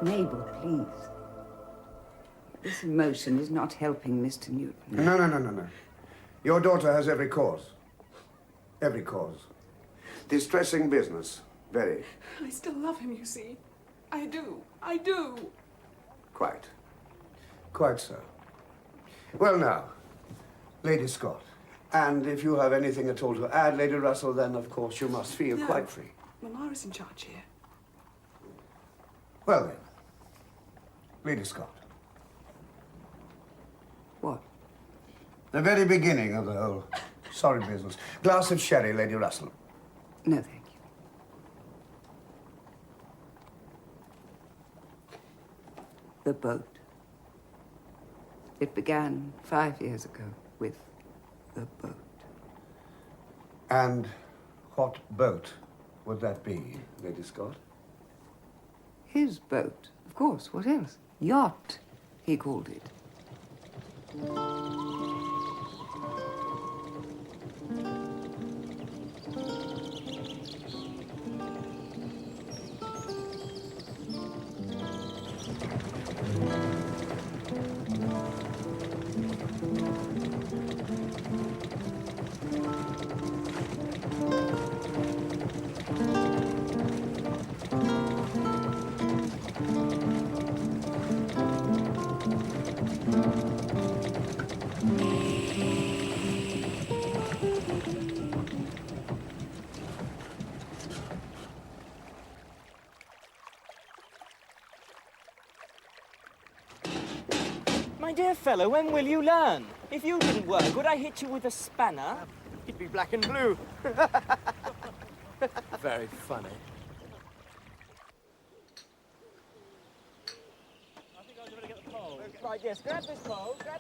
Mabel, please. This emotion is not helping Mr. Newton. No. Your daughter has every cause. Every cause. Distressing business. Very. I still love him, you see. I do. Quite. Quite so. Well, now, Lady Scott. And if you have anything at all to add, Lady Russell, then, of course, you must feel quite free. Mamma is in charge here. Well, then, Lady Scott. What? The very beginning of the whole sorry business. Glass of sherry, Lady Russell. No, thank you. The boat. It began 5 years ago with the boat. And what boat would that be, Lady Scott? His boat, of course. What else? Yacht, he called it. My dear fellow, when will you learn? If you didn't work, would I hit you with a spanner? It'd be black and blue. Very funny. I think I was going to get the pole. Right, yes, grab this pole, Down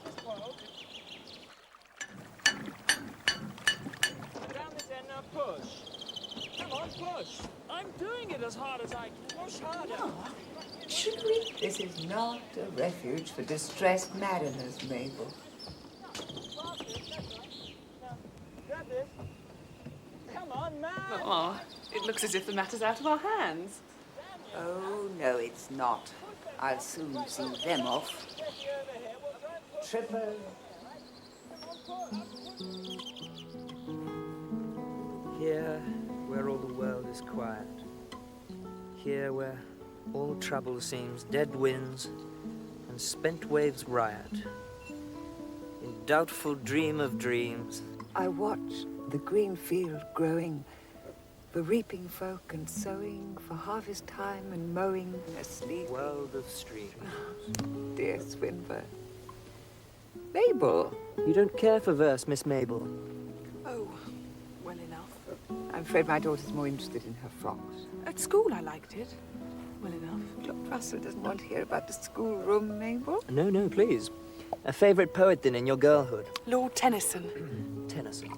this end, now push. Come on, push. I'm doing it as hard as I can. Push harder. Should we? This is not a refuge for distressed mariners, Mabel. Grab this. Come on, man. Oh, it looks as if the matter's out of our hands. Oh, no, it's not. I'll soon see them off. Triple. Here, where all the world is quiet. Here, where all trouble seems dead winds and spent waves riot. In doubtful dream of dreams, I watch the green field growing, for reaping folk and sowing, for harvest time and mowing, asleep. world of streams. Dear Swinburne. Mabel. You don't care for verse, Miss Mabel? Oh, well enough. I'm afraid my daughter's more interested in her frocks. At school, I liked it. Well enough. Lord Russell doesn't want to hear about the schoolroom, Mabel. No, please. A favourite poet, then, in your girlhood? Lord Tennyson. Tennyson.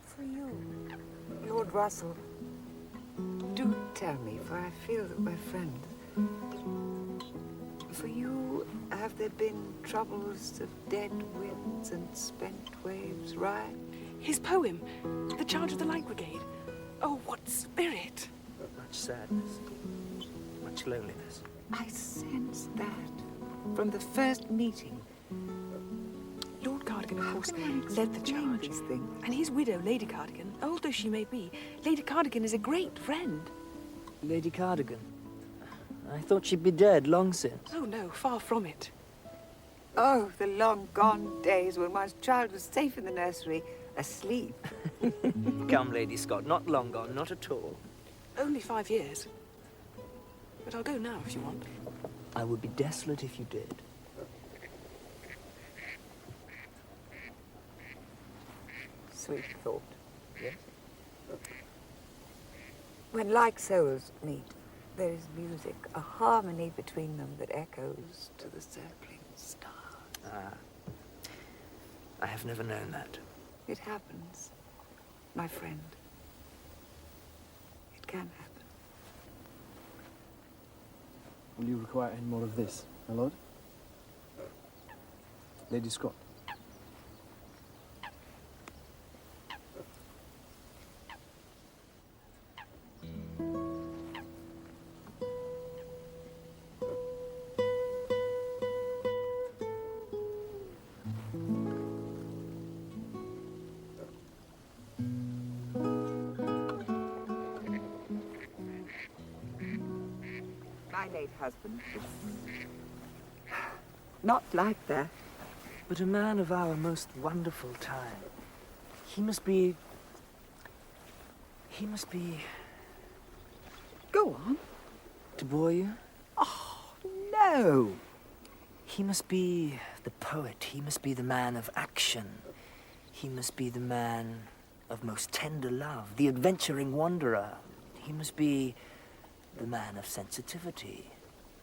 For you, Lord Russell. Do tell me, for I feel that we're friends. For you, have there been troubles of dead winds and spent waves riot? His poem, The Charge of the Light Brigade. Oh, what spirit! Much sadness. Much loneliness. I sense that from the first meeting. Lord Cardigan, of course, How can I led the explain charge. these things? And his widow, Lady Cardigan, old though she may be, Lady Cardigan is a great friend. Lady Cardigan. I thought she'd be dead long since. Oh, no, far from it. Oh, the long gone days when one's child was safe in the nursery, asleep. Come, Lady Scott, not long gone, not at all. Only 5 years. But I'll go now if you want. I would be desolate if you did. Sweet thought. Yes. When like souls meet, there is music, a harmony between them that echoes to the circling stars. Ah. I have never known that. It happens, my friend. It can happen. Will you require any more of this, my lord? Lady Scott. My late husband was not like that. But a man of our most wonderful time. He must be... Go on. To bore you? No. He must be the poet. He must be the man of action. He must be the man of most tender love, the adventuring wanderer. He must be the man of sensitivity,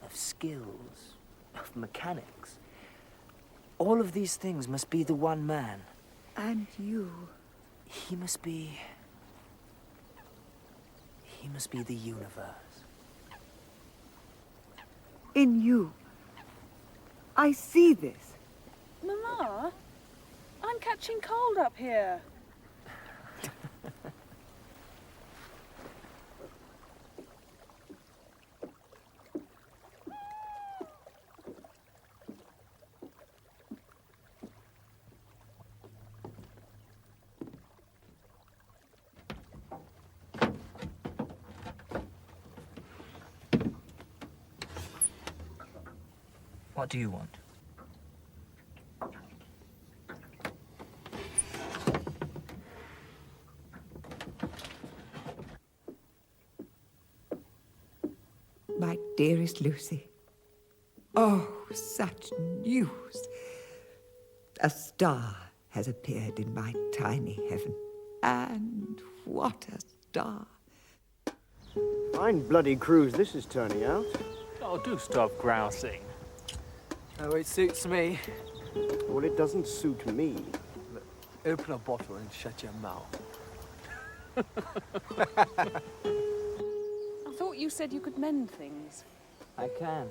of skills, of mechanics. All of these things must be the one man. And you. He must be the universe. In you. I see this. Mama, I'm catching cold up here. What do you want? My dearest Lucy. Oh, such news. A star has appeared in my tiny heaven. And what a star. Fine bloody cruise this is turning out. Oh, do stop grousing. Oh, it suits me. Well, it doesn't suit me. Open a bottle and shut your mouth. I thought you said you could mend things. I can.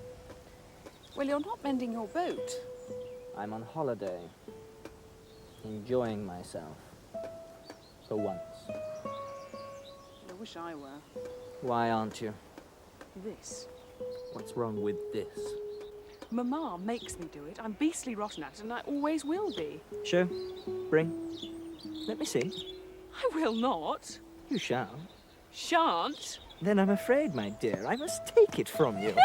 Well, you're not mending your boat. I'm on holiday. Enjoying myself. For once. I wish I were. Why aren't you? This. What's wrong with this? Mama makes me do it. I'm beastly rotten at it, and I always will be. Show. Bring. Let me see. I will not. You shall. Shan't. Then I'm afraid, my dear, I must take it from you.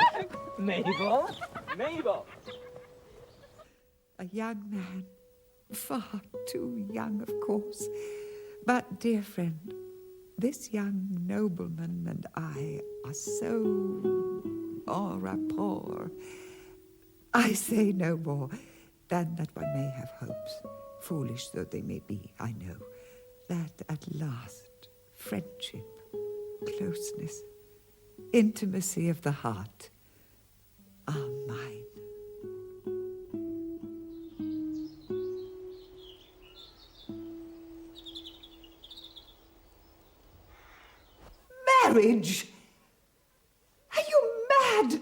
Mabel! Mabel! A young man. Far too young, of course. But, dear friend, this young nobleman and I are so en rapport. I say no more than that one may have hopes, foolish though they may be, I know, that at last friendship, closeness, intimacy of the heart are mine. Marriage? Are you mad?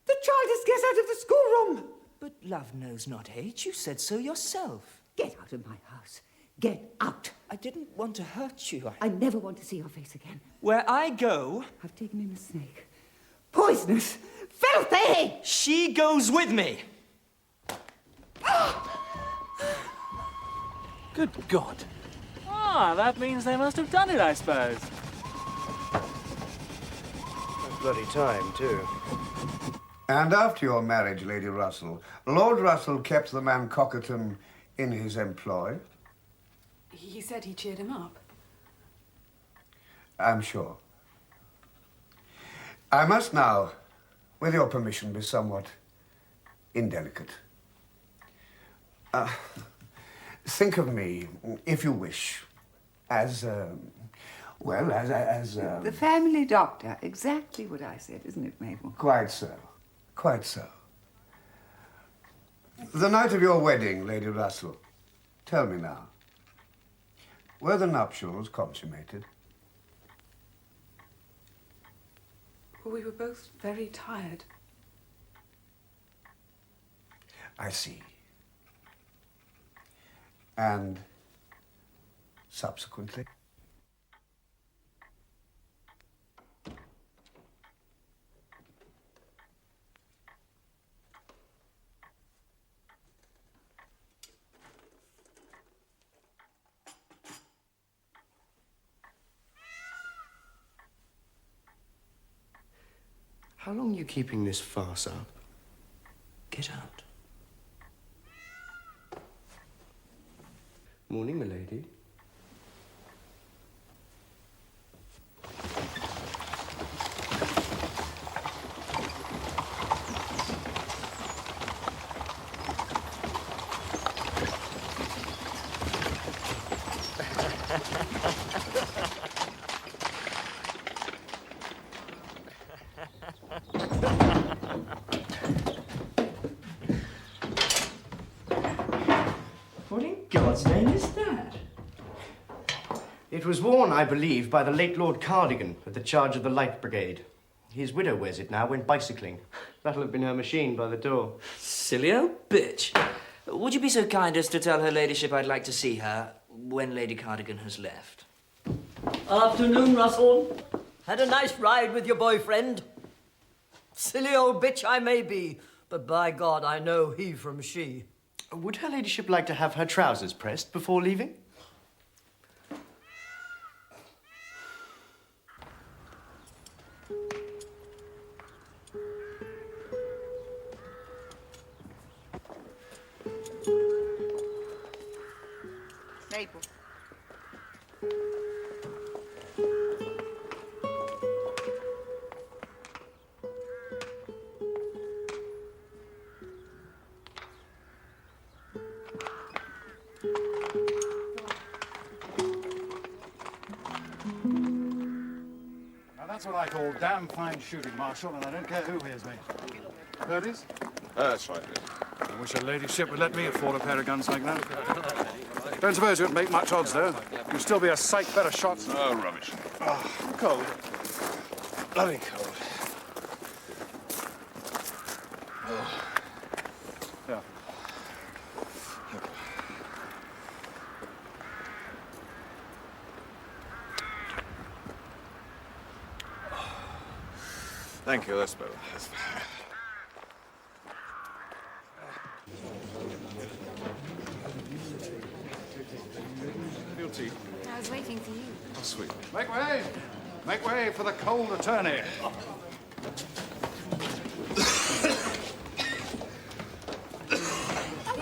The child is get out of the schoolroom. But love knows not age. You said so yourself. Get out of my house. Get out. I didn't want to hurt you. I never want to see your face again. Where I go... I've taken in a snake. Poisonous. Filthy! She goes with me. Good God. Ah, that means they must have done it, I suppose. Bloody time, too. And after your marriage, Lady Russell, Lord Russell kept the man Cockerton in his employ? He said he cheered him up. I'm sure. I must now, with your permission, be somewhat indelicate. Think of me, if you wish, as, well, as The family doctor. Exactly what I said, isn't it, Mabel? Quite so. Quite so. The night of your wedding, Lady Russell, tell me now, were the nuptials consummated? We were both very tired. I see. And subsequently? How long are you keeping this farce up? Get out. Morning, milady. What in God's name is that? It was worn, I believe, by the late Lord Cardigan at the charge of the Light Brigade. His widow wears it now when bicycling. That'll have been her machine by the door. Silly old bitch. Would you be so kind as to tell her ladyship I'd like to see her when Lady Cardigan has left? Afternoon, Russell. Had a nice ride with your boyfriend? Silly old bitch I may be, but by God, I know he from she. Would her ladyship like to have her trousers pressed before leaving? Mabel. Now that's what I call damn fine shooting, Marshal, and I don't care who hears me. Birdies? That's right. I wish her ladyship would let me afford a pair of guns like that. Don't suppose you'd make much odds, though. You'd still be a sight better shot. Oh, rubbish. Oh, cold. Bloody cold. Yeah. Thank you, that's better. Your tea. I was waiting for you. Oh, sweet. Make way! Make way for the cold attorney. Are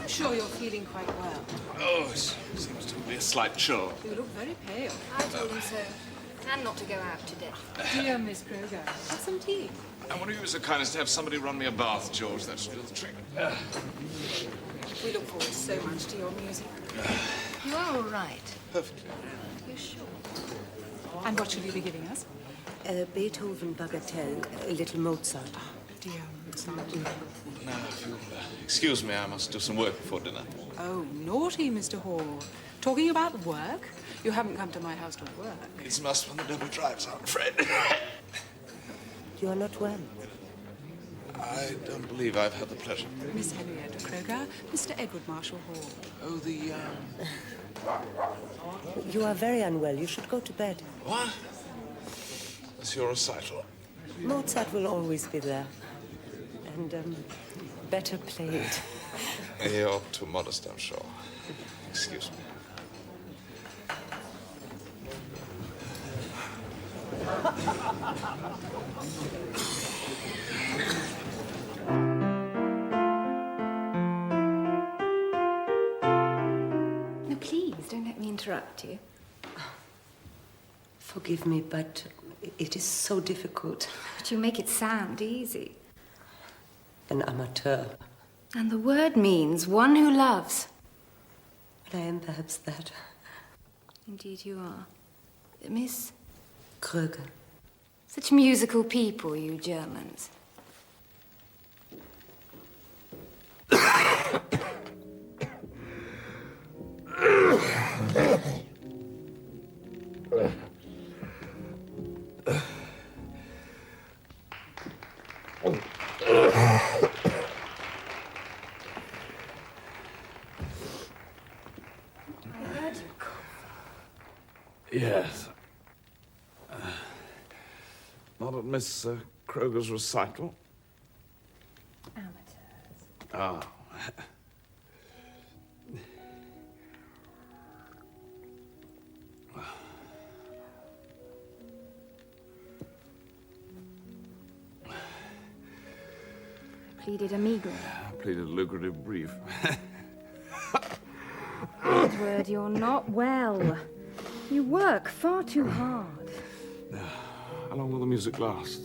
you sure you're feeling quite well? Oh, it seems to be a slight chill. You look very pale. I told him so. And not to go out today. Dear Miss Kroger, have some tea. I wonder if you were so kind as to have somebody run me a bath, George. That should do the trick. We look forward so much to your music. You are all right. Perfectly. You're sure? And what shall you be giving us? Beethoven Bagatelle, a little Mozart. Dear Mozart. Now, if you'll excuse me, I must do some work before dinner. Oh, naughty, Mr. Hall. Talking about work? You haven't come to my house to work. It's must when the devil drives, I'm afraid. You are not well. I don't believe I've had the pleasure. Miss Henrietta Kroger, Mr. Edward Marshall Hall. Oh, the, You are very unwell. You should go to bed. What? It's your recital. Mozart will always be there. And, better played. You're too modest, I'm sure. Excuse me. No, please, don't let me interrupt you. Forgive me, but it is so difficult. But you make it sound easy. An amateur. And the word means one who loves. But I am perhaps that. Indeed you are. Miss Kroger. Such musical people, you Germans. Yes. Not at Miss Kroger's recital? Amateurs. Ah. Pleaded a meagre. Pleaded a lucrative brief. Edward, you're not well. You work far too hard. How long will the music last?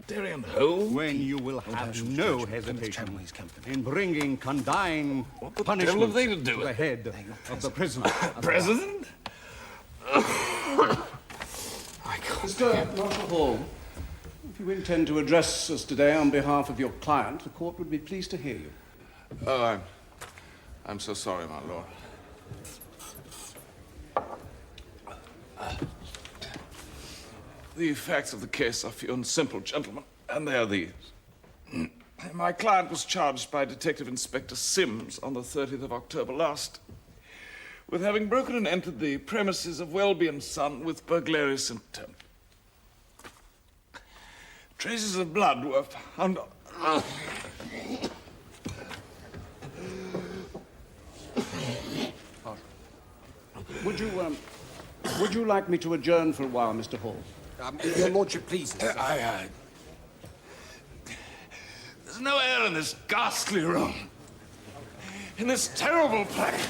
Darian Hole? When you will have no hesitation in bringing condign punishment devil have they to do to with the head of the prisoner. President? Mr. Marshal Hall, if you intend to address us today on behalf of your client, the court would be pleased to hear you. Oh, I'm so sorry, my lord. The facts of the case are few and simple, gentlemen, and they are these. My client was charged by Detective Inspector Sims on the 30th of October last with having broken and entered the premises of Welby and Son with burglarious intent. Traces of blood were found on... Would you like me to adjourn for a while, Mr. Hall? Your lordship, please. There's no air in this ghastly room. In this terrible place.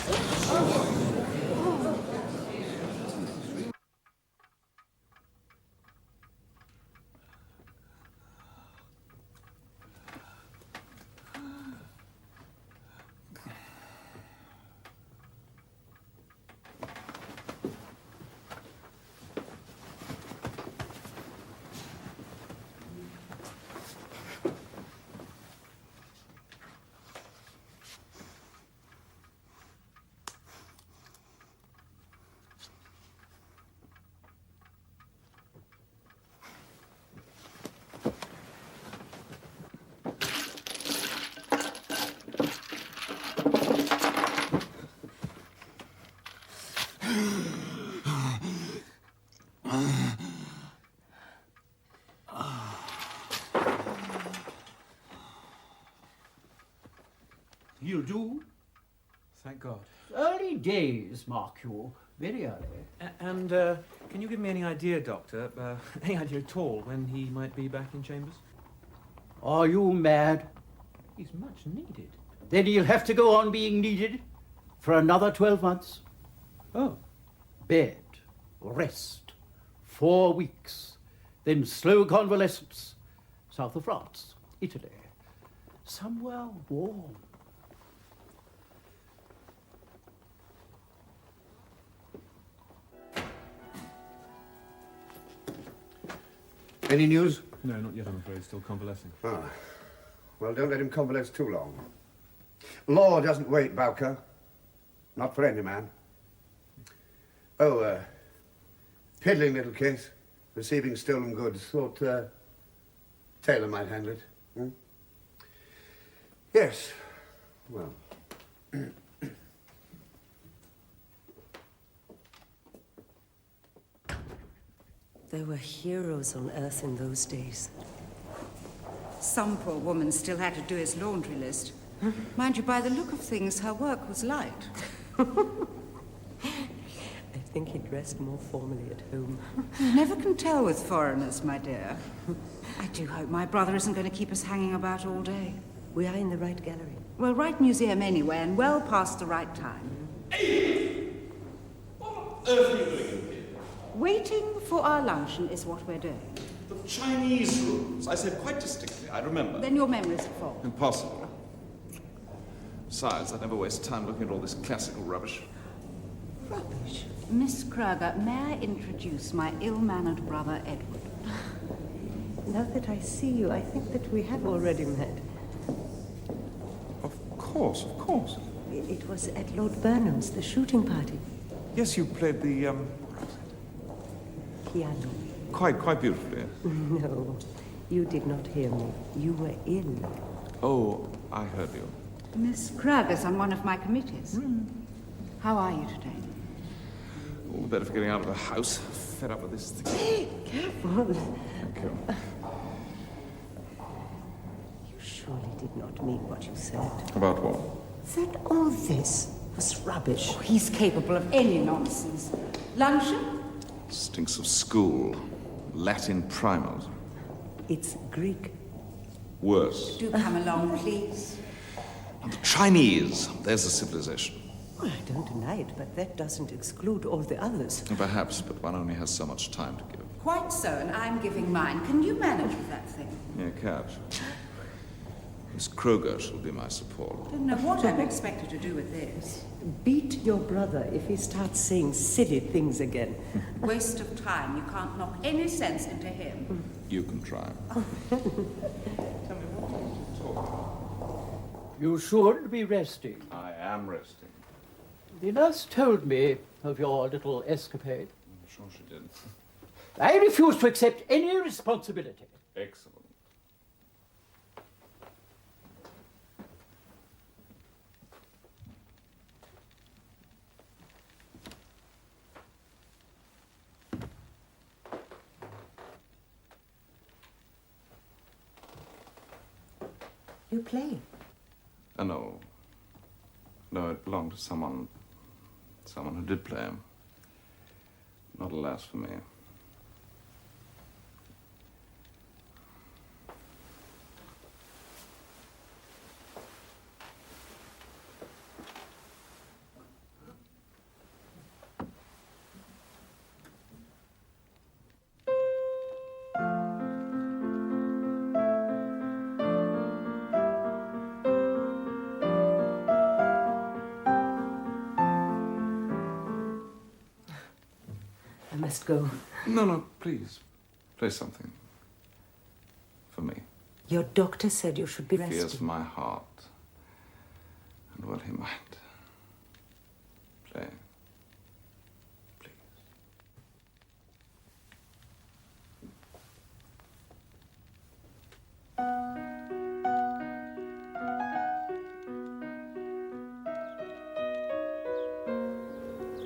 You do? Thank God. Early days, mark you. Very early. And can you give me any idea, Doctor, any idea at all, when he might be back in chambers? Are you mad? He's much needed. Then he'll have to go on being needed for another 12 months. Oh. Bed, rest, 4 weeks, then slow convalescence. South of France, Italy, somewhere warm. Any news? No, not yet, I'm afraid. Still convalescing. Ah. Well, don't let him convalesce too long. Law doesn't wait, Bowker. Not for any man. Oh, piddling little case. Receiving stolen goods. Thought, Taylor might handle it. Hmm? Yes. Well. There were heroes on Earth in those days. Some poor woman still had to do his laundry list. Mind you, by the look of things, her work was light. I think he dressed more formally at home. You never can tell with foreigners, my dear. I do hope my brother isn't going to keep us hanging about all day. We are in the right gallery. Well, right museum anyway, and well past the right time. What on earth are you doing in here? Waiting for our luncheon is what we're doing. The Chinese rooms. I said quite distinctly, I remember. Then your memory's at fault. Impossible. Besides, I never waste time looking at all this classical rubbish. Rubbish? Miss Kroger, may I introduce my ill-mannered brother, Edward? Now that I see you, I think that we have already met. Of course, of course. It was at Lord Burnham's, the shooting party. Yes, you played the, Piano. Quite beautifully. No, you did not hear me. You were ill. Oh, I heard you. Miss Kruger's on one of my committees. How are you today? All the better for getting out of the house. Fed up with this thing. Hey, careful. Thank you. You surely did not mean what you said. About what? That all this was rubbish. Oh, he's capable of any nonsense. Luncheon? Stinks of school. Latin primers. It's Greek. Worse. Do come along, please. And the Chinese. There's a civilization. Well, I don't deny it, but that doesn't exclude all the others. Perhaps, but one only has so much time to give. Quite so, and I'm giving mine. Can you manage with that thing? Yeah, catch. Miss Kruger shall be my support. I don't know what I'm expected to do with this. Beat your brother if he starts saying silly things again. Waste of time. You can't knock any sense into him. You can try. You should be resting. I am resting. The nurse told me of your little escapade. I'm sure she did. I refuse to accept any responsibility. Excellent. You play? No. No, it belonged to someone who did play him. Not alas for me. I must go. No, please. Play something. For me. Your doctor said you should be resting. Fears for my heart. And what he might. Play.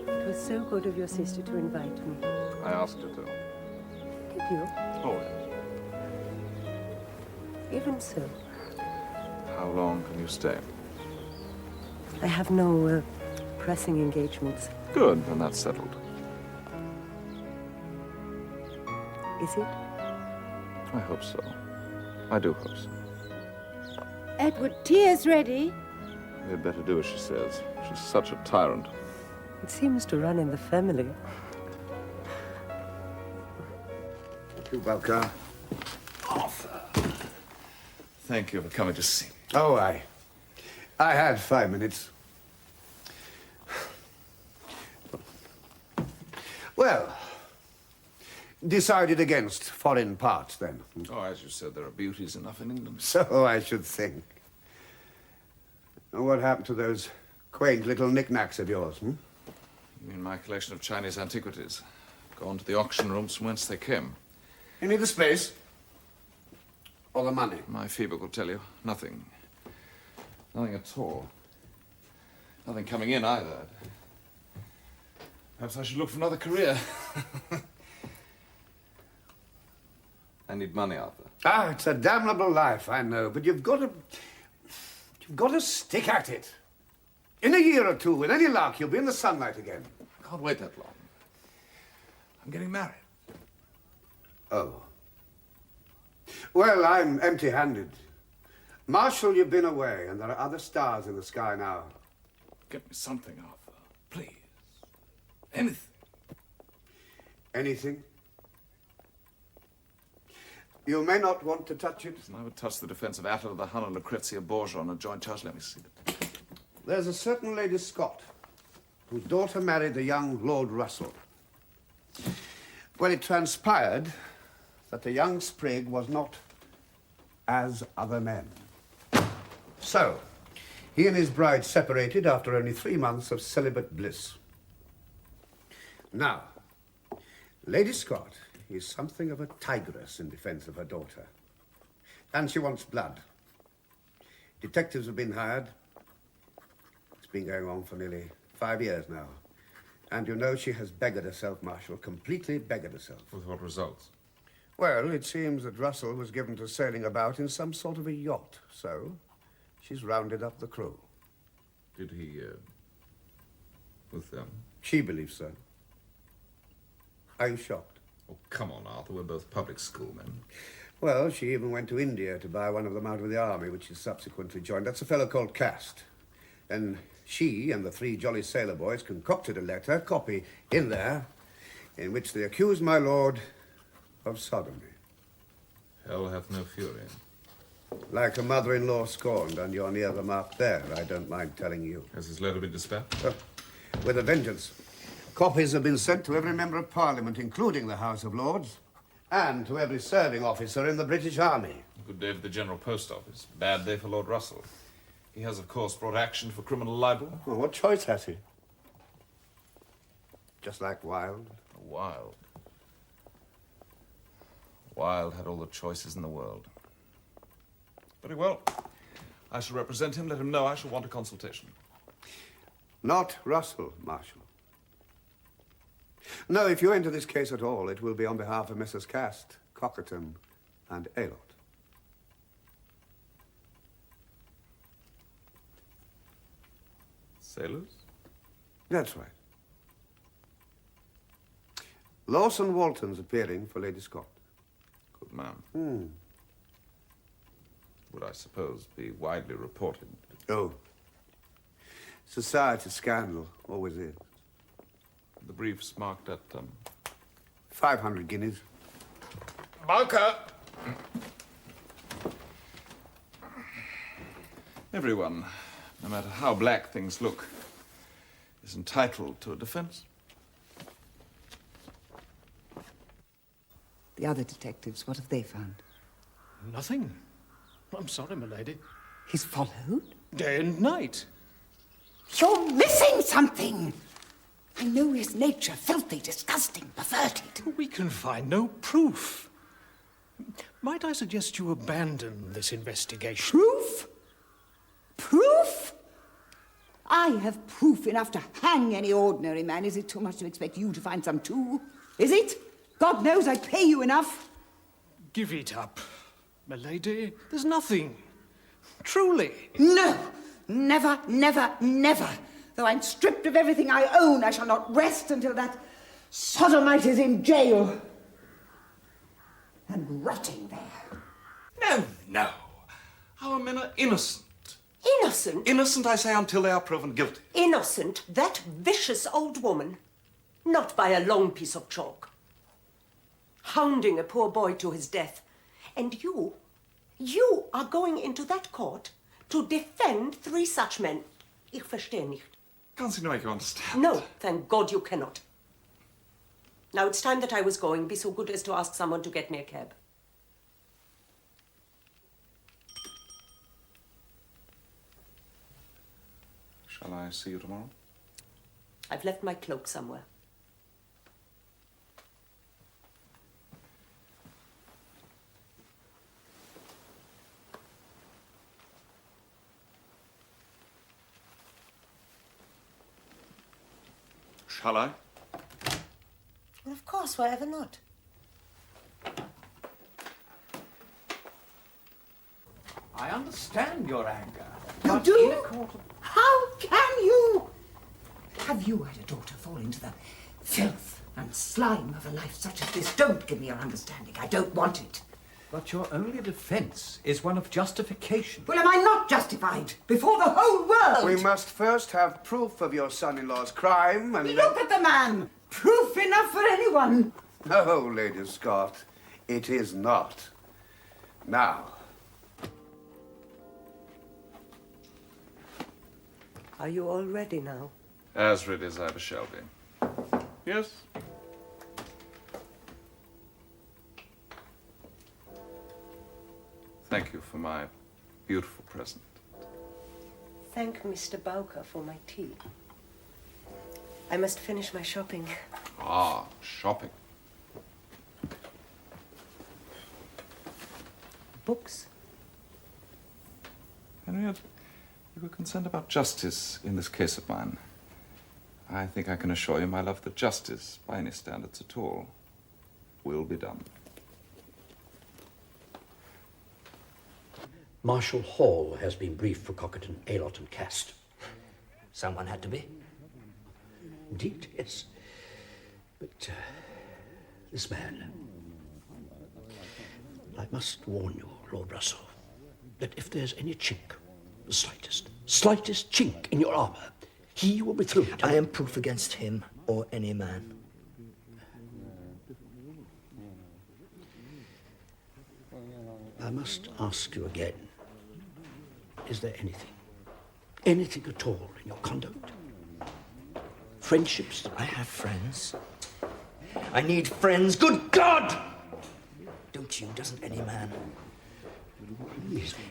It was so good of your sister to invite me. I asked her to. Did you? Oh, yes. Even so. How long can you stay? I have no pressing engagements. Good, then that's settled. Is it? I hope so. I do hope so. Edward, tea is ready. We had better do as she says. She's such a tyrant. It seems to run in the family. Thank you, Belka. Arthur. Thank you for coming to see me. Oh, I had 5 minutes. Well, decided against foreign parts, then. Oh, as you said, there are beauties enough in England. So I should think. What happened to those quaint little knickknacks of yours, You mean my collection of Chinese antiquities? Gone to the auction rooms from whence they came. You need the space? Or the money? My feeble will tell you. Nothing. Nothing at all. Nothing coming in either. Perhaps I should look for another career. I need money, Arthur. Ah, it's a damnable life, I know, but you've got to stick at it. In a year or two, with any luck, you'll be in the sunlight again. I can't wait that long. I'm getting married. Oh. Well, I'm empty-handed. Marshal, you've been away, and there are other stars in the sky now. Get me something, Arthur. Please. Anything. Anything? You may not want to touch it. I would touch the defense of Attila the Hun and Lucrezia Borgia on a joint charge. Let me see it. There's a certain Lady Scott, whose daughter married the young Lord Russell. Well, it transpired that the young sprig was not as other men. So, he and his bride separated after only 3 months of celibate bliss. Now, Lady Scott is something of a tigress in defense of her daughter. And she wants blood. Detectives have been hired, It's been going on for nearly 5 years now. And you know she has beggared herself, Marshal, completely beggared herself. With what results? Well, it seems that Russell was given to sailing about in some sort of a yacht, so she's rounded up the crew. Did he, with them? She believes so. Are you shocked? Oh, come on, Arthur. We're both public schoolmen. Well, she even went to India to buy one of them out of the army, which she subsequently joined. That's a fellow called Cast. And she and the 3 jolly sailor boys concocted a letter, copy in there, in which they accused my lord of sodomy. Hell hath no fury. Like a mother-in-law scorned, and you're near the mark there, I don't mind telling you. Has his letter been dispatched? With a vengeance. Copies have been sent to every member of Parliament, including the House of Lords, and to every serving officer in the British Army. Good day for the General Post Office. Bad day for Lord Russell. He has, of course, brought action for criminal libel. Well, what choice has he? Just like Wilde. Wilde. Wilde had all the choices in the world. Very well. I shall represent him. Let him know I shall want a consultation. Not Russell, Marshal. No, if you enter this case at all, it will be on behalf of Messrs. Cast, Cockerton, and Aylott. Sailors? That's right. Lawson Walton's appearing for Lady Scott. Good man. Would, I suppose, be widely reported? Oh. Society scandal, always is. The brief's marked at, 500 guineas. Bowker! Everyone, no matter how black things look, is entitled to a defense. The other detectives, what have they found? Nothing. I'm sorry, my lady. He's followed? Day and night. You're missing something. I know his nature, filthy, disgusting, perverted. We can find no proof. Might I suggest you abandon this investigation? Proof? Proof? I have proof enough to hang any ordinary man. Is it too much to expect you to find some too? Is it? God knows I pay you enough. Give it up, my lady. There's nothing. Truly. No. Never, never, never. Though I'm stripped of everything I own, I shall not rest until that sodomite is in jail. And rotting there. No. Our men are innocent. Innocent? Innocent, I say, until they are proven guilty. Innocent? That vicious old woman? Not by a long piece of chalk. Hounding a poor boy to his death. And you are going into that court to defend 3 such men. Ich verstehe nicht. Can't seem to make you understand. No, thank God you cannot. Now it's time that I was going. Be so good as to ask someone to get me a cab. Shall I see you tomorrow? I've left my cloak somewhere. Shall I? Well, of course, why ever not? I understand your anger. You do? How can you? Have you had a daughter fall into the filth and slime of a life such as this? Don't give me your understanding. I don't want it. But your only defense is one of justification. Well, am I not justified before the whole world? We must first have proof of your son-in-law's crime, and Look at the man! Proof enough for anyone. No, Lady Scott, it is not. Now. Are you all ready now? As ready as I ever shall be. Yes? Thank you for my beautiful present. Thank Mr. Bowker for my tea. I must finish my shopping. Ah, shopping. Books. Henriette, You were concerned about justice in this case of mine. I think I can assure you, my love, that justice, by any standards at all, will be done. Marshal Hall has been briefed for Cockerton, Aylott and Cast. Someone had to be. Indeed, yes. But this man... I must warn you, Lord Russell, that if there's any chink, the slightest chink in your armour, he will be through it. I am proof against him or any man. I must ask you again, is there anything at all in your conduct? Friendships? I have friends. I need friends. Good God! Don't you? Doesn't any man?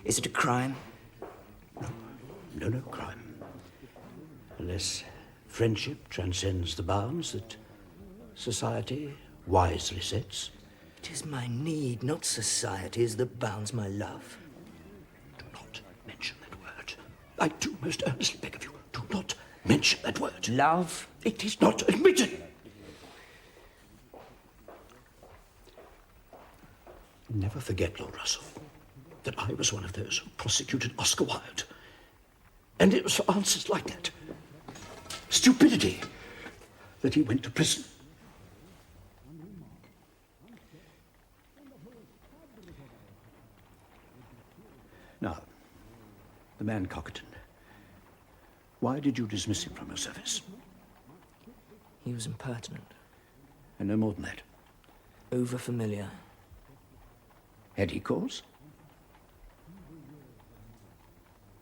Is it a crime? No crime. Unless friendship transcends the bounds that society wisely sets. It is my need, not society's, that bounds my love. Do not mention that word. I do most earnestly beg of you, do not mention that word. Love? It is not admitted. Never forget, Lord Russell, that I was one of those who prosecuted Oscar Wilde. And it was for answers like that, stupidity, that he went to prison. Now, the man Cockerton, why did you dismiss him from your service? He was impertinent. And no more than that? Over-familiar. Had he cause?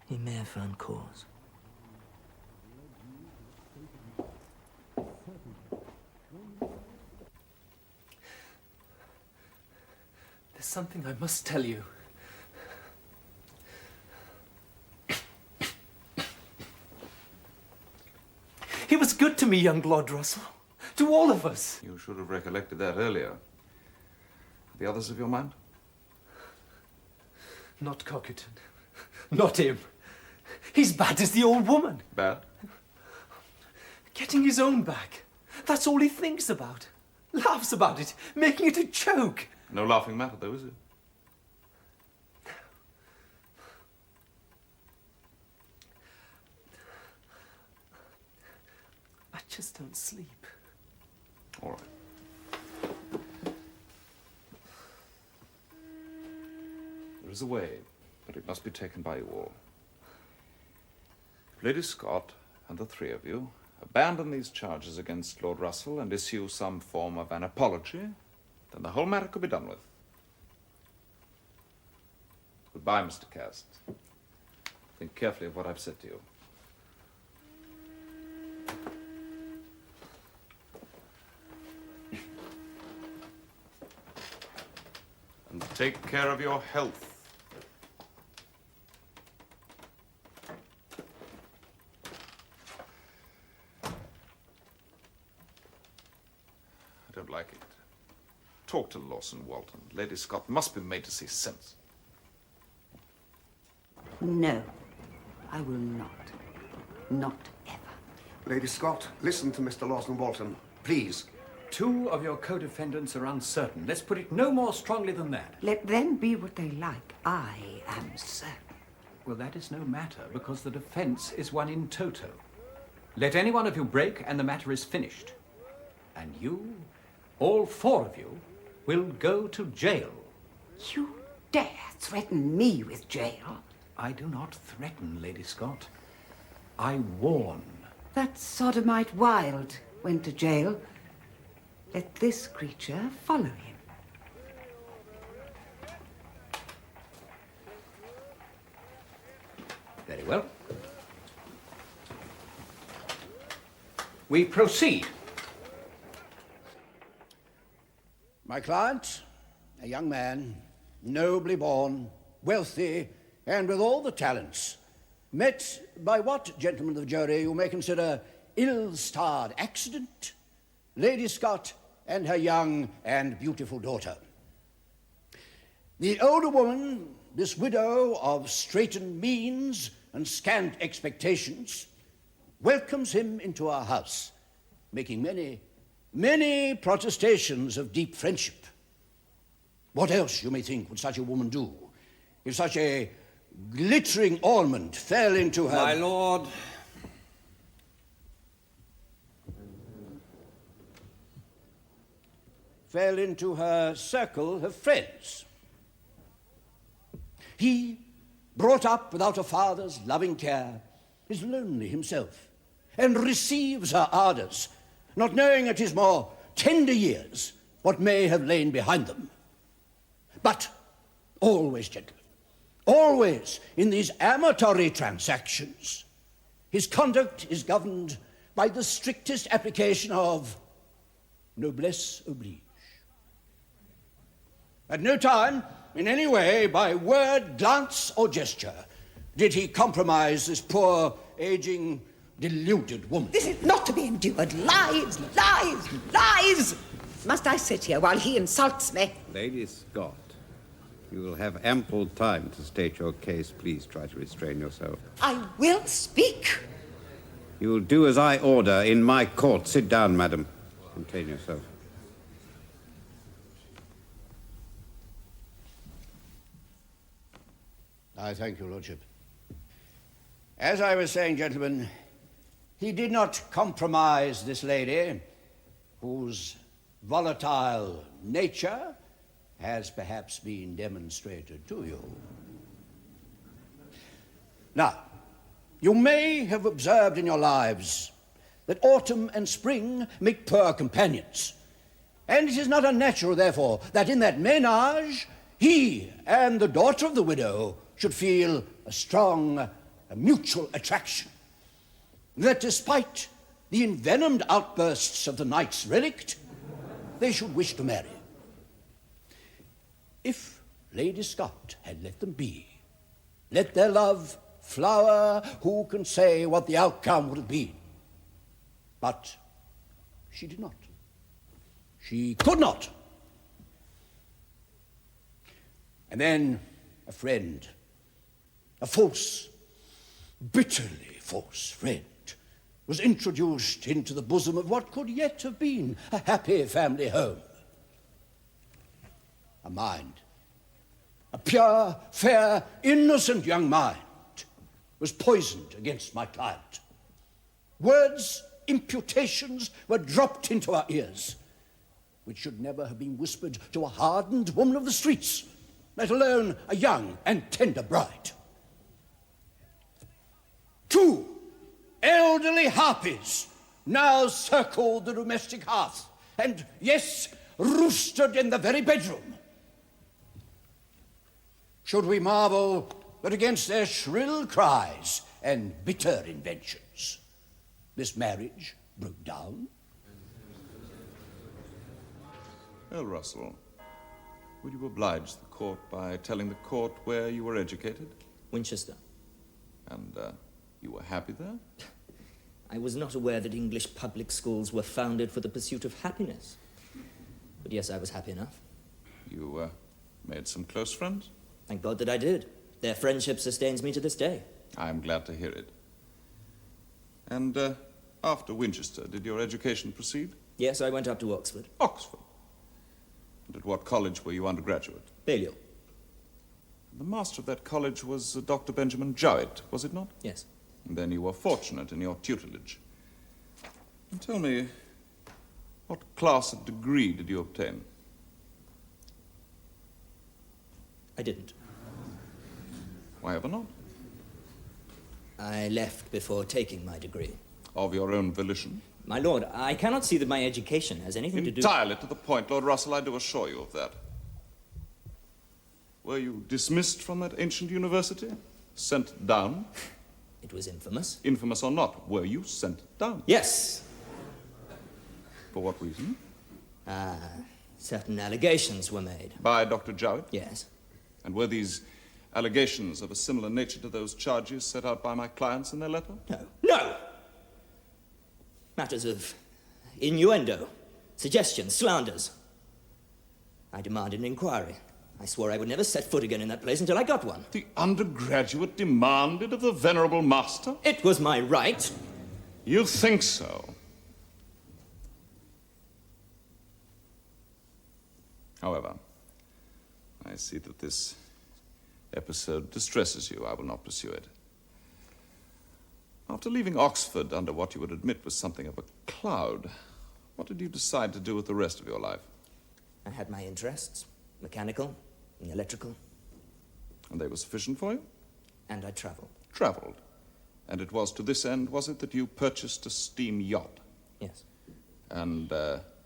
He may have found cause. There's something I must tell you. He was good to me, young Lord Russell. To all of us. You should have recollected that earlier. The others of your mind? Not Cockerton. Not him. He's bad as the old woman. Bad? Getting his own back. That's all he thinks about. Laughs about it, making it a joke. No laughing matter, though, is it? I just don't sleep. All right. There is a way, but it must be taken by you all. If Lady Scott and the three of you abandon these charges against Lord Russell and issue some form of an apology, then the whole matter could be done with. Goodbye, Mr. Cast. Think carefully of what I've said to you. And take care of your health. I don't like it. Talk to Lawson Walton. Lady Scott must be made to see sense. No, I will not. Not ever. Lady Scott, listen to Mr. Lawson Walton, please. Two of your co-defendants are uncertain. Let's put it no more strongly than that. Let them be what they like. I am certain. Well, that is no matter, because the defense is one in toto. Let any one of you break, and the matter is finished. And you, all four of you, will go to jail. You dare threaten me with jail? I do not threaten, Lady Scott. I warn. That sodomite Wilde went to jail. Let this creature follow him. Very well. We proceed. My client, a young man, nobly born, wealthy, and with all the talents, met by what, gentlemen of the jury, you may consider ill-starred accident, Lady Scott and her young and beautiful daughter. The older woman, this widow of straitened means, and scant expectations, welcomes him into our house, making many, many protestations of deep friendship. What else, you may think, would such a woman do if such a glittering ornament fell into her... My lord... fell into her circle of friends. He, brought up without a father's loving care, is lonely himself, and receives her ardours, not knowing at his more tender years what may have lain behind them. But always, gentlemen, always in these amatory transactions, his conduct is governed by the strictest application of Noblesse Oblige. At no time, in any way, by word, glance, or gesture, did he compromise this poor, aging, deluded woman. This is not to be endured. Lies, lies, lies! Must I sit here while he insults me? Lady Scott, you will have ample time to state your case. Please try to restrain yourself. I will speak. You will do as I order in my court. Sit down, madam. Contain yourself. I thank you, Lordship. As I was saying, gentlemen, he did not compromise this lady, whose volatile nature has perhaps been demonstrated to you. Now, you may have observed in your lives that autumn and spring make poor companions, and it is not unnatural, therefore, that in that ménage he and the daughter of the widow should feel a strong mutual attraction, that despite the envenomed outbursts of the night's relict, they should wish to marry. If Lady Scott had let them be, let their love flower, who can say what the outcome would have been? But she did not. She could not. And then a friend, a false, bitterly false friend, was introduced into the bosom of what could yet have been a happy family home. A mind, a pure, fair, innocent young mind, was poisoned against my client. Words, imputations were dropped into our ears, which should never have been whispered to a hardened woman of the streets, let alone a young and tender bride. 2 elderly harpies now circled the domestic hearth, and, yes, roosted in the very bedroom. Should we marvel that against their shrill cries and bitter inventions, this marriage broke down? Well, Russell, would you oblige the court by telling the court where you were educated? Winchester. And, you were happy there? I was not aware that English public schools were founded for the pursuit of happiness. But yes, I was happy enough. You, made some close friends? Thank God that I did. Their friendship sustains me to this day. I am glad to hear it. And, after Winchester, did your education proceed? Yes, I went up to Oxford. Oxford? And at what college were you undergraduate? Balliol. The master of that college was Dr. Benjamin Jowett, was it not? Yes. And then you were fortunate in your tutelage. And tell me, what class of degree did you obtain? I didn't. Why ever not? I left before taking my degree. Of your own volition? My lord, I cannot see that my education has anything to do... Entirely to the point, Lord Russell, I do assure you of that. Were you dismissed from that ancient university? Sent down? It was infamous. Infamous or not, were you sent down? Yes. For what reason? Certain allegations were made. By Dr. Jowett? Yes. And were these allegations of a similar nature to those charges set out by my clients in their letter? No. No! Matters of innuendo, suggestions, slanders. I demanded an inquiry. I swore I would never set foot again in that place until I got one. The undergraduate demanded of the venerable master? It was my right. You think so? However, I see that this episode distresses you. I will not pursue it. After leaving Oxford under what you would admit was something of a cloud, what did you decide to do with the rest of your life? I had my interests, mechanical, electrical. And they were sufficient for you? And I travelled. Travelled? And it was to this end, was it, that you purchased a steam yacht? Yes. And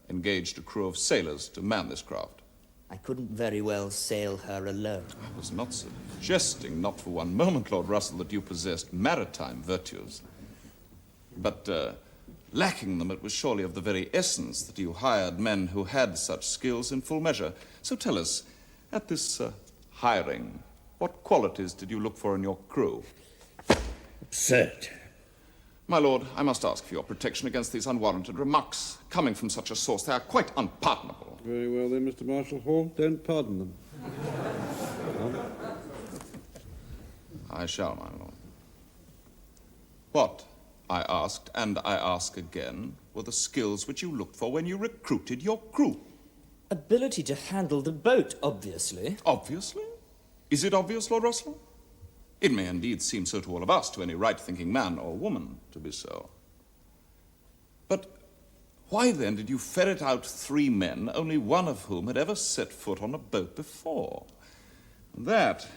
engaged a crew of sailors to man this craft? I couldn't very well sail her alone. I was not suggesting, not for one moment, Lord Russell, that you possessed maritime virtues. But lacking them, it was surely of the very essence that you hired men who had such skills in full measure. So tell us, at this hiring, what qualities did you look for in your crew? Absurd. My lord, I must ask for your protection against these unwarranted remarks. Coming from such a source, they are quite unpardonable. Very well then, Mr. Marshal Hall. Don't pardon them. I shall, my lord. What, I asked, and I ask again, were the skills which you looked for when you recruited your crew? Ability to handle the boat, obviously. Obviously? Is it obvious, Lord Russell? It may indeed seem so to all of us, to any right-thinking man or woman, to be so. But why then did you ferret out 3 men, only one of whom had ever set foot on a boat before? And that,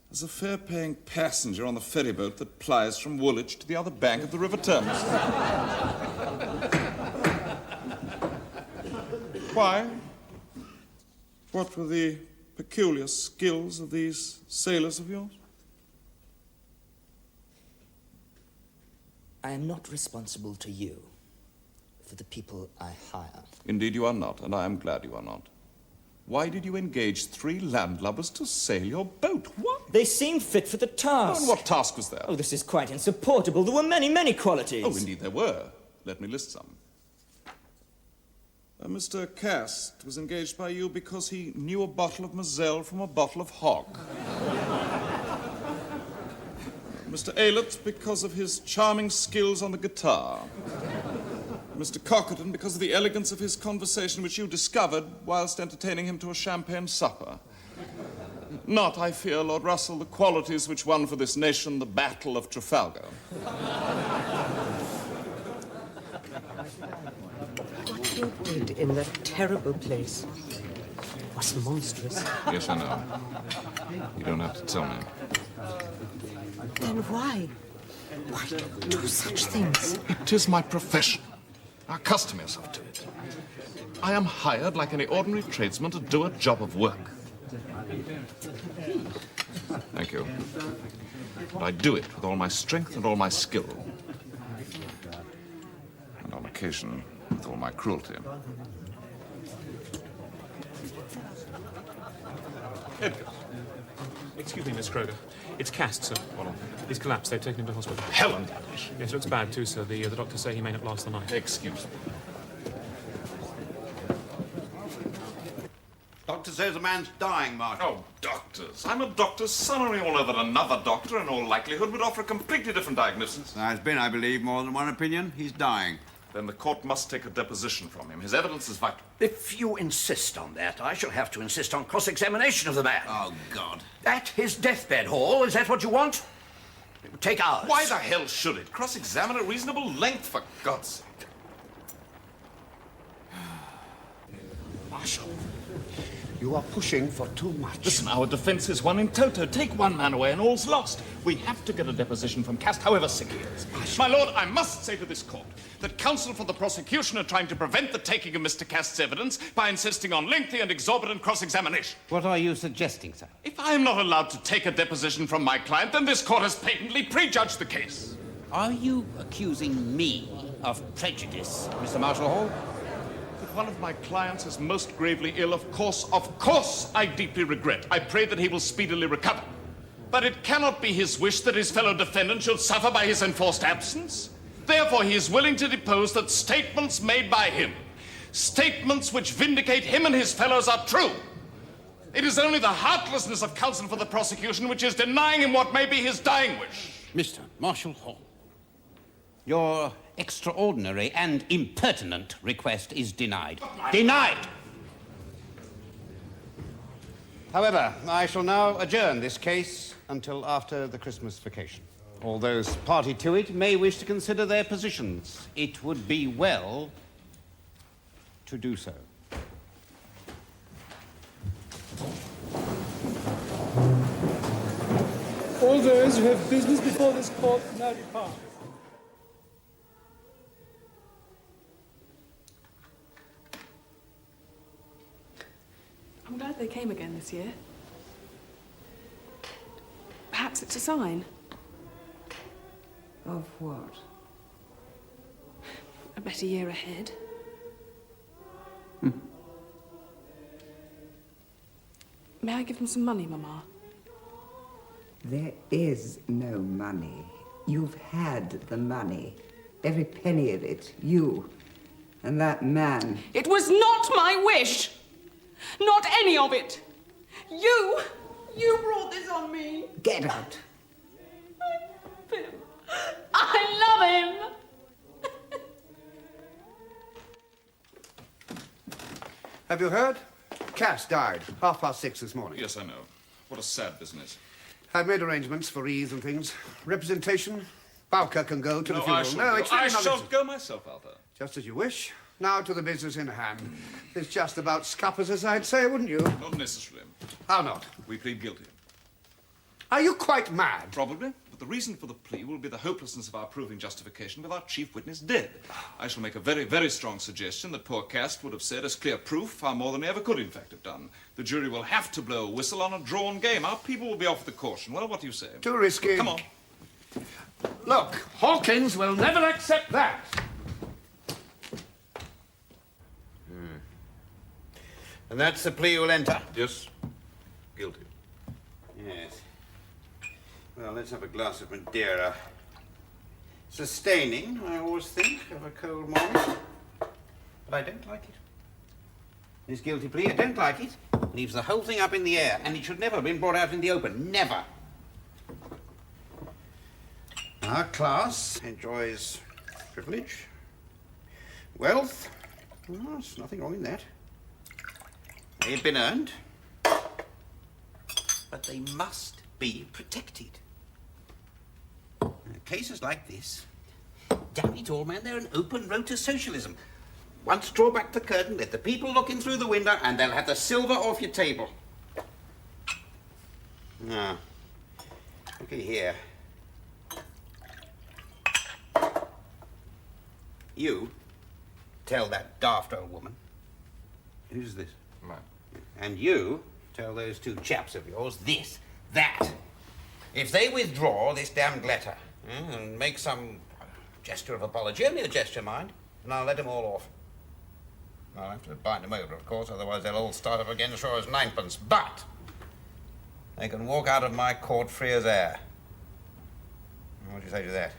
as a fare-paying passenger on the ferryboat that plies from Woolwich to the other bank of the River Thames. Why? What were the peculiar skills of these sailors of yours? I am not responsible to you for the people I hire. Indeed you are not, and I am glad you are not. Why did you engage 3 landlubbers to sail your boat? What? They seemed fit for the task. Oh, and what task was there? Oh, this is quite insupportable. There were many, many qualities. Oh, indeed there were. Let me list some. Mr. Cast was engaged by you because he knew a bottle of Moselle from a bottle of Hock. Mr. Aylett because of his charming skills on the guitar. Mr. Cockerton because of the elegance of his conversation which you discovered whilst entertaining him to a champagne supper. Not, I fear, Lord Russell, the qualities which won for this nation the Battle of Trafalgar. What you did in that terrible place was monstrous. Yes, I know. You don't have to tell me. Then why? Why do such things? It is my profession. Accustom yourself to it. I am hired like any ordinary tradesman to do a job of work. Thank you. But I do it with all my strength and all my skill. And on occasion, with all my cruelty. Edgar. Excuse me, Miss Kroger. It's Cast, sir. He's collapsed. They've taken him to hospital. Helen! Yes, looks bad too, sir. The doctors say he may not last the night. Excuse me. Doctor says the man's dying, Marshal. Oh, doctors. I'm a doctor's son, and we all know that another doctor, in all likelihood, would offer a completely different diagnosis. There's been, I believe, more than one opinion. He's dying. Then the court must take a deposition from him. His evidence is vital. If you insist on that, I shall have to insist on cross-examination of the man. Oh, God. At his deathbed, Hall, is that what you want? It would take hours. Why the hell should it? Cross-examine at reasonable length, for God's sake. Marshal, you are pushing for too much. Listen, our defense is one in toto. Take one man away and all's lost. We have to get a deposition from Cast, however sick he is. My lord, I must say to this court that counsel for the prosecution are trying to prevent the taking of Mr. Cast's evidence by insisting on lengthy and exorbitant cross-examination. What are you suggesting, sir? If I am not allowed to take a deposition from my client, then this court has patently prejudged the case. Are you accusing me of prejudice, Mr. Marshal Hall? That one of my clients is most gravely ill, of course, I deeply regret. I pray that he will speedily recover. But it cannot be his wish that his fellow defendant should suffer by his enforced absence. Therefore, he is willing to depose that statements made by him, statements which vindicate him and his fellows, are true. It is only the heartlessness of counsel for the prosecution which is denying him what may be his dying wish. Mr. Marshall Hall, your extraordinary and impertinent request is denied. Denied! However, I shall now adjourn this case until after the Christmas vacation. All those party to it may wish to consider their positions. It would be well to do so. All those who have business before this court now depart. I'm glad they came again this year. Perhaps it's a sign. Of what? A better year ahead. May I give them some money, Mama? There is no money. You've had the money. Every penny of it. You. And that man. It was not my wish! Not any of it! You brought this on me! Get out! I love him! Have you heard? Cass died 6:30 this morning. Yes, I know. What a sad business. I've made arrangements for wreaths and things. Representation. Bowker can go to the funeral. I shall go myself, Arthur. Just as you wish. Now to the business in hand. It's just about scuppers, as I'd say, wouldn't you? Not necessarily. How not? We plead guilty. Are you quite mad? Probably. But the reason for the plea will be the hopelessness of our proving justification with our chief witness dead. I shall make a very, very strong suggestion that poor Cast would have said as clear proof, far more than he ever could, in fact, have done. The jury will have to blow a whistle on a drawn game. Our people will be off the caution. Well, what do you say? Too risky. Come on. Look, Hawkins will never accept that. And that's the plea you'll enter? Yes. Guilty. Yes. Well, let's have a glass of Madeira. Sustaining, I always think, of a cold morning. But I don't like it. This guilty plea, I don't like it. Leaves the whole thing up in the air, and it should never have been brought out in the open. Never. Our class enjoys privilege, wealth. Well, there's nothing wrong in that. They've been earned, but they must be protected. Cases like this, damn it all, man, they're an open road to socialism. Once draw back the curtain, let the people look in through the window, and they'll have the silver off your table. Now, looky here. You tell that daft old woman. Who's this? Mine. And you tell those two chaps of yours that. If they withdraw this damned letter and make some gesture of apology, only a gesture, mind, and I'll let them all off. I'll have to bind them over, of course, otherwise they'll all start up again as sure as ninepence. But they can walk out of my court free as air. What do you say to that?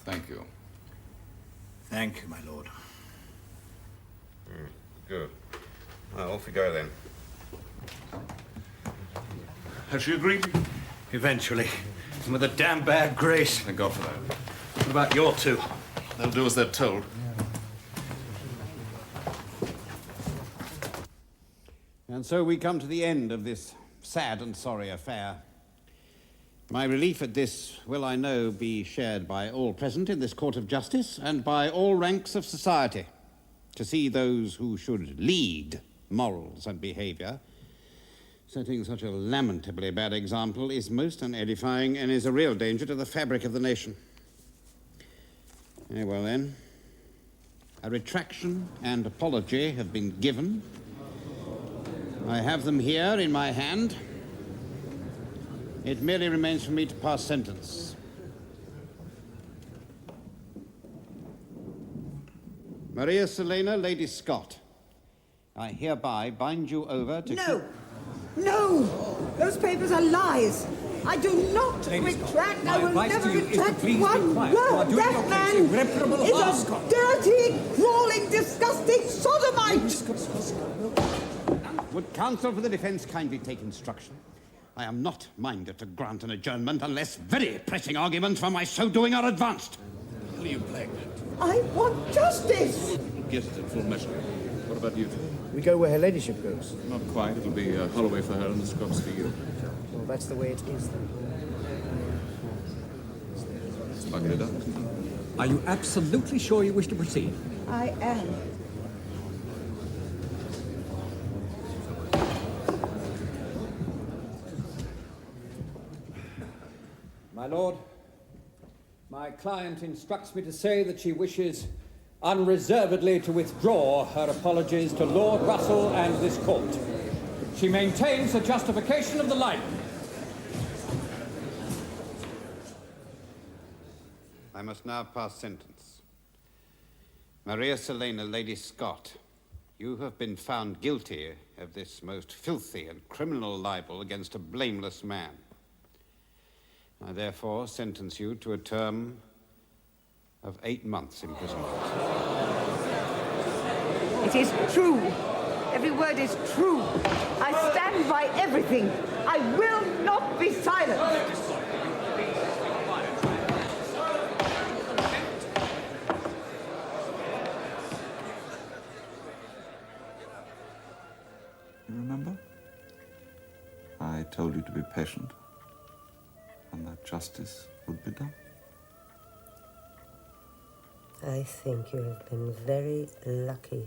Thank you. Thank you, my lord. Good. Well, off we go then. Has she agreed? Eventually. And with a damn bad grace. Thank God for that. What about your two? They'll do as they're told. And so we come to the end of this sad and sorry affair. My relief at this will, I know, be shared by all present in this court of justice and by all ranks of society. To see those who should lead morals and behavior setting such a lamentably bad example is most unedifying and is a real danger to the fabric of the nation. Very well, then. A retraction and apology have been given. I have them here in my hand. It merely remains for me to pass sentence. Maria Selena, Lady Scott, I hereby bind you over to... No! No! Those papers are lies! I do not retract. I will never retract one word. That man is a dirty, crawling, disgusting sodomite! Would counsel for the defense kindly take instruction? I am not minded to grant an adjournment unless very pressing arguments for my so doing are advanced. Will you beg? I want justice! Get it in full measure. What about you two? We go where her ladyship goes. Not quite. It'll be Holloway for her and the Scots for you. Well, that's the way it is then. Bucket it up. Are you absolutely sure you wish to proceed? I am. My lord, my client instructs me to say that she wishes unreservedly to withdraw her apologies to Lord Russell and this court. She maintains the justification of the libel. I must now pass sentence. Maria Selena, Lady Scott, you have been found guilty of this most filthy and criminal libel against a blameless man. I therefore sentence you to a term of 8 months imprisonment. It is true. Every word is true. I stand by everything. I will not be silent. You remember? I told you to be patient, and that justice would be done. I think you have been very lucky.